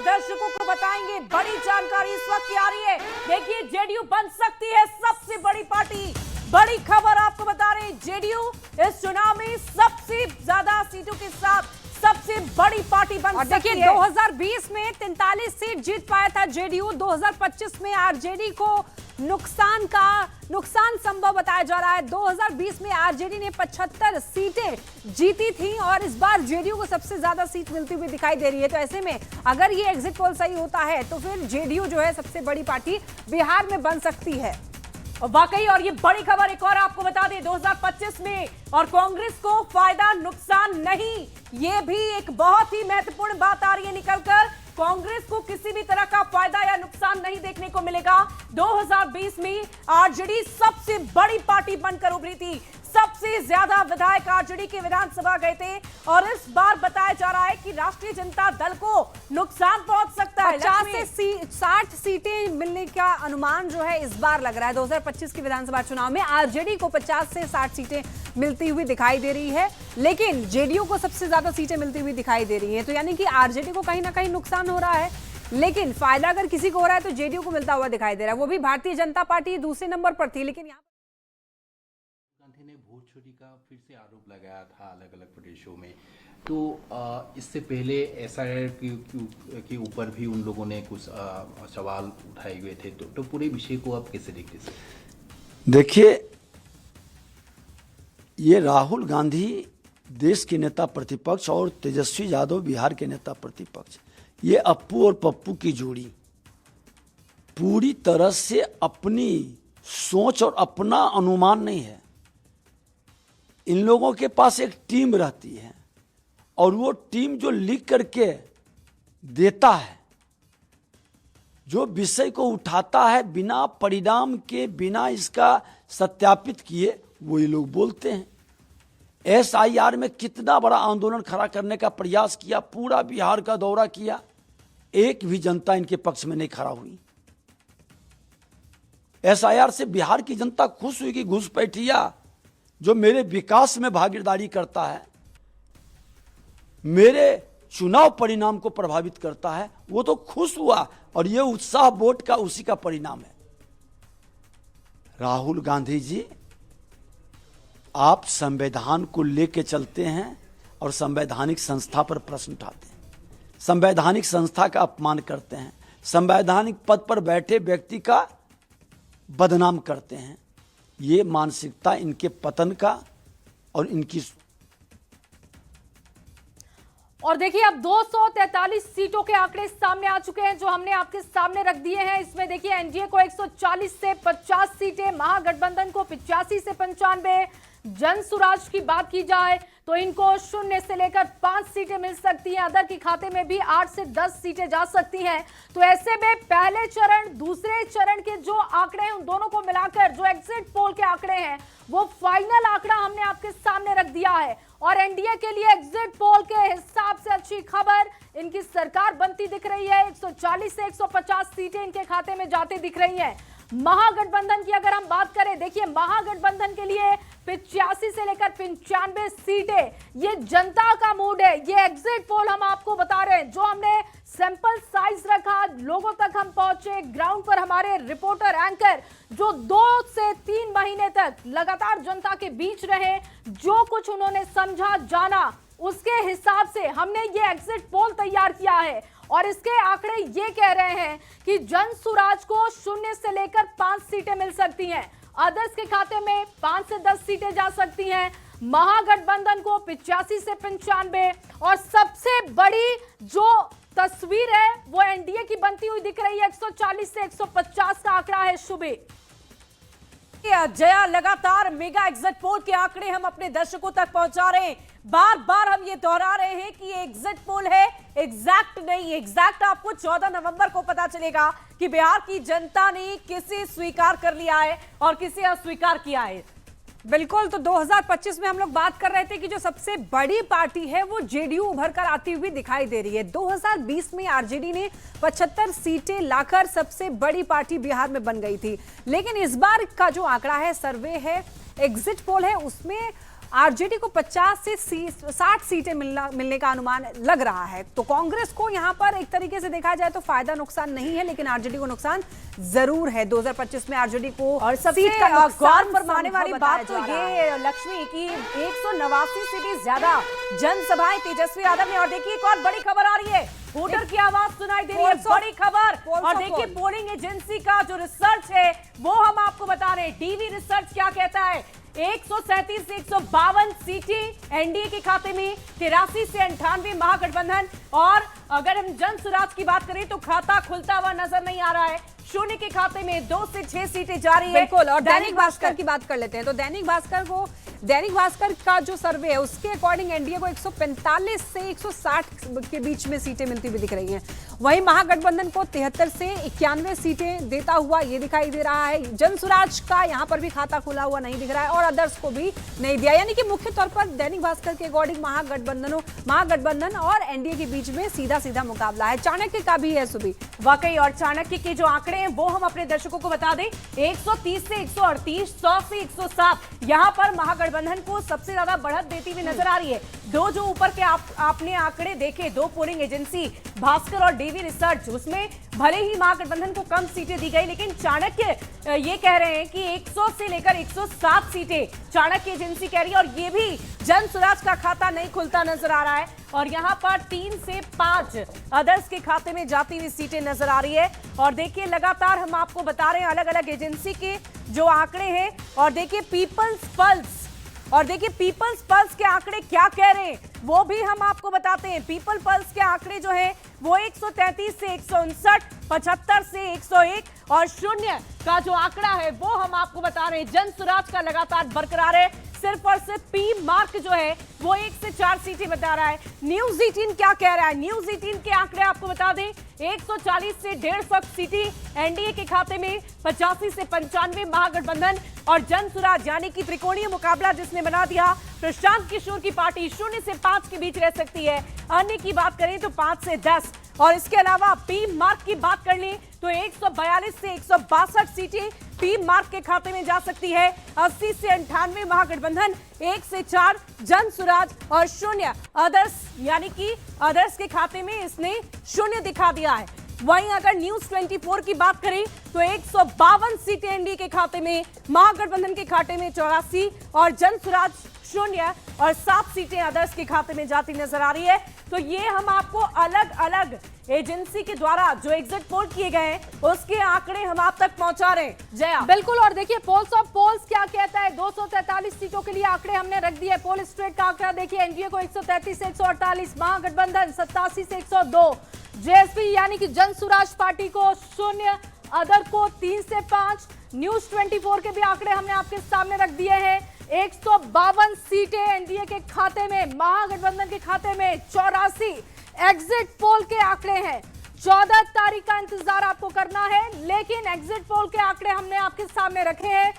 दर्शकों को बताएंगे। बड़ी जानकारी इस वक्त की आ रही है। देखिए, जेडीयू बन सकती है सबसे बड़ी पार्टी। बड़ी खबर आपको बता रहे हैं, जेडीयू इस चुनाव में सबसे ज्यादा सीटों के साथ सबसे बड़ी पार्टी बन सकती है। देखिए, 2020 में 43 सीट जीत पाया था जेडीयू। 2025 में आरजेडी को नुकसान संभव बताया जा रहा है। 2020 में आरजेडी ने 75 सीटें जीती थी और इस बार जेडीयू को सबसे ज्यादा सीट मिलती हुई दिखाई दे रही है। तो ऐसे में अगर ये एग्जिट पोल सही होता है तो फिर जेडीयू जो है सबसे बड़ी पार्टी बिहार में बन सकती है। और वाकई, और ये बड़ी खबर एक और आपको बता दें, 2025 में और कांग्रेस को फायदा नुकसान नहीं, ये भी एक बहुत ही महत्वपूर्ण बात आ रही है निकलकर। कांग्रेस को किसी भी तरह का फायदा या नुकसान नहीं देखने को मिलेगा। 2020 में आरजेडी सबसे बड़ी पार्टी बनकर उभरी थी। सबसे ज्यादा विधायक आरजेडी के विधानसभा गए थे और इस बार बताया जा रहा है कि राष्ट्रीय जनता दल को नुकसान पहुंच सकता है। 50 से 60 सीटें मिलने का अनुमान जो है इस बार लग रहा है। 2025 के विधानसभा चुनाव में आरजेडी को 50 से 60 सीटें मिलती हुई दिखाई दे रही है, लेकिन जेडीयू को सबसे ज्यादा सीटें मिलती हुई दिखाई दे रही है। तो यानी कि आरजेडी को कहीं ना कहीं नुकसान हो रहा है, लेकिन फायदा अगर किसी को हो रहा है तो जेडीयू को मिलता हुआ दिखाई दे रहा है। वो भी भारतीय जनता पार्टी दूसरे नंबर पर थी, लेकिन यहाँ गांधी ने भूत चोरी का फिर से आरोप लगाया था अलग अलग प्रदेशों में। तो इससे पहले एसआईआर के ऊपर भी उन लोगों ने कुछ सवाल उठाए हुए थे। तो पूरे विषय को आप कैसे देखते हैं? देखिए, ये राहुल गांधी देश के नेता प्रतिपक्ष और तेजस्वी यादव बिहार के नेता प्रतिपक्ष, ये अप्पू और पप्पू की जोड़ी पूरी तरह से अपनी सोच और अपना अनुमान नहीं है। इन लोगों के पास एक टीम रहती है और वो टीम जो लिख करके देता है, जो विषय को उठाता है, बिना परिणाम के, बिना इसका सत्यापित किए वो ये लोग बोलते हैं। एसआईआर में कितना बड़ा आंदोलन खड़ा करने का प्रयास किया, पूरा बिहार का दौरा किया, एक भी जनता इनके पक्ष में नहीं खड़ा हुई। एसआईआर से बिहार की जनता खुश हुई कि घुसपैठिया जो मेरे विकास में भागीदारी करता है, मेरे चुनाव परिणाम को प्रभावित करता है, वो तो खुश हुआ। और ये उत्साह वोट का उसी का परिणाम है। राहुल गांधी जी, आप संविधान को लेके चलते हैं और संवैधानिक संस्था पर प्रश्न उठाते हैं, संवैधानिक संस्था का अपमान करते हैं, संवैधानिक पद पर बैठे व्यक्ति का बदनाम करते हैं। ये मानसिकता इनके पतन का और इनकी। और देखिए, अब 243 सीटों के आंकड़े सामने आ चुके हैं जो हमने आपके सामने रख दिए हैं। इसमें देखिए, एनडीए को 140 से 50 सीटें, महागठबंधन को 85 से 95, जन सुराज की बात की जाए तो इनको 0 से लेकर 5 सीटें मिल सकती हैं। अदर के खाते में भी 8 से 10 सीटें जा सकती हैं। तो ऐसे में पहले चरण, दूसरे चरण के जो आंकड़े हैं, उन दोनों को मिलाकर जो एग्जिट पोल के आंकड़े हैं, वो फाइनल आंकड़ा हमने आपके सामने रख दिया है। और एनडीए के लिए एग्जिट पोल के हिसाब से अच्छी खबर, इनकी सरकार बनती दिख रही है। 140 से 150 सीटें इनके खाते में जाते दिख रही हैं। महागठबंधन की अगर हम बात करें, देखिए, महागठबंधन के लिए 85 से लेकर 95 सीटें, ये जनता का मूड है। ये एग्जिट पोल हम आपको बता रहे हैं, जो हमने सैंपल साइज रखा, लोगों तक हम पहुंचे, ग्राउंड पर हमारे रिपोर्टर, एंकर जो 2 से 3 महीने तक लगातार जनता के बीच रहे, जो कुछ उन्होंने समझा, जाना, उसके हिसाब से हमने ये एग्जिट पोल तैयार किया है। और इसके आंकड़े ये कह रहे हैं कि जन सुराज को 0 से लेकर 5 सीटें मिल सकती हैं, अदर्स के खाते में 5 से 10 सीटें जा सकती हैं, महागठबंधन को 85 से 95, और सबसे बड़ी जो तस्वीर है वो एनडीए की बनती हुई दिख रही है। 140 से 150 का आंकड़ा है। शुभे जया, लगातार मेगा एग्जिट पोल के आंकड़े हम अपने दर्शकों तक पहुंचा रहे हैं। बार बार हम ये दोहरा रहे हैं कि ये एग्जिट पोल है, एग्जैक्ट नहीं। एग्जैक्ट आपको 14 नवंबर को पता चलेगा कि बिहार की जनता ने किसे स्वीकार कर लिया है और किसे अस्वीकार किया है। बिल्कुल। तो 2025 में हम लोग बात कर रहे थे कि जो सबसे बड़ी पार्टी है वो जेडीयू उभर कर आती हुई दिखाई दे रही है। 2020 में आरजेडी ने 75 सीटें लाकर सबसे बड़ी पार्टी बिहार में बन गई थी, लेकिन इस बार का जो आंकड़ा है, सर्वे है, एग्जिट पोल है, उसमें आरजेडी को 50 से 60 सीटें मिलने का अनुमान लग रहा है। तो कांग्रेस को यहां पर एक तरीके से देखा जाए तो फायदा नुकसान नहीं है, लेकिन आरजेडी को नुकसान जरूर है। 2025 में आरजेडी को और सबसे सीट का नुकसान गौर फरमाने वाली बात तो ये लक्ष्मी की 189 से भी ज्यादा जनसभाएं तेजस्वी यादव ने। और देखिए एक और बड़ी खबर आ रही है, वोटर की आवाज सुनाई दे रही है, बड़ी खबर। और देखिए पोलिंग एजेंसी का जो रिसर्च है वो हम आपको बता रहे हैं। डीवी रिसर्च क्या कहता है, 137 से 152 सीटें एनडीए के खाते में, 83 से 98 महागठबंधन। और अगर हम जन सुराज की बात करें तो खाता खुलता हुआ नजर नहीं आ रहा है, शून्य के खाते में 2 से 6 सीटें जारी है। बिल्कुल। और दैनिक भास्कर की बात कर लेते हैं तो दैनिक भास्कर का जो सर्वे है उसके अकॉर्डिंग एनडीए को 145 से 160 के बीच में सीटें मिलती हुई दिख रही हैं। वहीं महागठबंधन को 73 से 91 सीटें देता हुआ ये दिखाई दे रहा है। जनसुराज का यहां पर भी खाता खुला हुआ नहीं दिख रहा है और अदर्स को भी नहीं दिया, यानी कि मुख्य तौर पर दैनिक भास्कर के अकॉर्डिंग महागठबंधन और एनडीए के बीच में सीधा सीधा मुकाबला है। चाणक्य का भी है सुबी। वाकई, और चाणक्य के जो आंकड़े हैं वो हम अपने दर्शकों को बता दें, 130 से 138, 100 से 107, यहां पर महागठबंधन को सबसे ज्यादा बढ़त देती हुई नजर आ रही है। दो जो ऊपर के आपने आंकड़े देखे, दो पोलिंग एजेंसी भास्कर और डीवी रिसर्च, उसमें भले ही महागठबंधन को कम सीटें दी गई, लेकिन चाणक्य ये कह रहे हैं कि 100 से लेकर 107 सीटें चाणक्य एजेंसी कह रही है। और ये भी जन सुराज का खाता नहीं खुलता नजर आ रहा है। और यहां पर 3 से 5 अदर्स के खाते में जाती हुई सीटें नजर आ रही है। और देखिए लगातार हम आपको बता रहे हैं अलग अलग एजेंसी के जो आंकड़े हैं। और देखिए पीपल्स पल्स के आंकड़े क्या कह रहे हैं वो भी हम आपको बताते हैं। पीपल पल्स के आंकड़े जो है वो 133 से 159, 75 से 101 और शून्य का जो आंकड़ा है वो हम आपको बता रहे हैं। जन सुराज का लगातार बरकरार है, सिर्फ और सिर्फ पी मार्क जो है वो 1 से 4 सीटें बता रहा है। न्यूज 18 क्या कह रहा है, न्यूज 18 के आंकड़े आपको बता दें, 140 से 150 सीटें एनडीए के खाते में, 85 से 95 महागठबंधन और जन सुराज, यानी कि त्रिकोणीय मुकाबला जिसने बना दिया। प्रशांत किशोर की पार्टी 0 से 5 के बीच रह सकती है। अन्य की बात करें तो 5 से 10। और इसके अलावा पी मार्क की बात कर लें तो 142 से 162 सीटें पी मार्क के खाते में जा सकती है। 80 से 98 महागठबंधन, 1 से 4 जन सुराज और शून्य अदर्स, यानी कि अदर्स के खाते में इसने शून्य दिखा दिया है। वहीं अगर न्यूज 24 की बात करें तो 152 सीटें एनडीए के खाते में, महागठबंधन के खाते में 84 और जन सुराज शून्य और 7 सीटें अदर्स के खाते में जाती नजर आ रही है। तो ये हम आपको अलग अलग एजेंसी के द्वारा जो एग्जिट पोल किए गए हैं उसके आंकड़े हम आप तक पहुंचा रहे हैं। जया, बिल्कुल। और देखिए पोल्स ऑफ पोल्स क्या कहता है, 243 सीटों के लिए आंकड़े हमने रख दिए। पोल स्ट्रेट का आंकड़ा देखिए, एनडीए को 133 से 148, महागठबंधन 87 से 102, जेएसपी यानी कि जन सुराज पार्टी को 0, अदर को 3 से 5। न्यूज 24 के भी आंकड़े हमने आपके सामने रख दिए हैं। 152 सीटें एनडीए के खाते में, महागठबंधन के खाते में 84। एग्जिट पोल के आंकड़े हैं, 14 तारीख का इंतजार आपको करना है, लेकिन एग्जिट पोल के आंकड़े हमने आपके सामने रखे हैं।